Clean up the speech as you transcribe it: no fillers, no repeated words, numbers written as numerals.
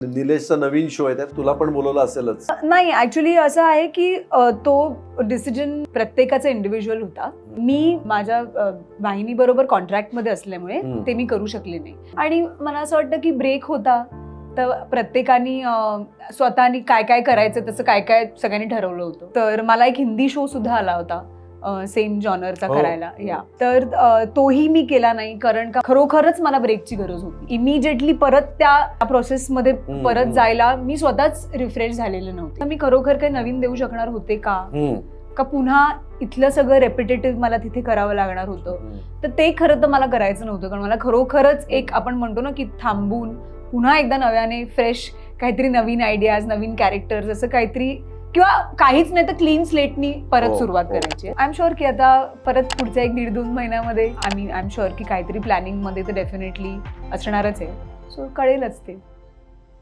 निलेशचा नवीन show आहे त्यात तुला पण बोलवलं असेलच. नाही, ऍक्च्युली असं आहे की तो डिसिजन प्रत्येकाचा इंडिव्हिज्युअल होता. मी माझ्या वाहिनी बरोबर कॉन्ट्रॅक्ट मध्ये असल्यामुळे ते मी करू शकले नाही. आणि मला असं वाटतं की ब्रेक होता तर प्रत्येकानी स्वतःनी काय काय करायचं तसं काय काय सगळ्यांनी ठरवलं होतं. तर मला एक हिंदी शो सुद्धा आला होता सेम जॉनरचा करायला. तर तोही मी केला नाही कारण का खरोखरच मला ब्रेकची गरज होती. इमिजिएटली परत त्या प्रोसेसमध्ये परत जायला मी स्वतःच रिफ्रेश झालेले नव्हते. मी खरोखर काही नवीन देऊ शकणार होते का पुन्हा इथलं सगळं रेपिटेटिव्ह मला तिथे करावं लागणार होतं. तर ते खरं तर मला करायचं नव्हतं कारण मला खरोखरच एक आपण म्हणतो ना की थांबून पुन्हा एकदा नव्याने फ्रेश काहीतरी नवीन आयडियाज नवीन कॅरेक्टर्स असं काहीतरी किंवा काहीच नाही तर क्लीन स्लेटनी परत सुरुवात करायची. आय एम शुअर की आता परत पुढच्या 1-1.5-2 महिन्यामध्ये आय एम शुअर की काहीतरी प्लॅनिंग मध्ये तर डेफिनेटली असणारच आहे. सो कळेलच ते.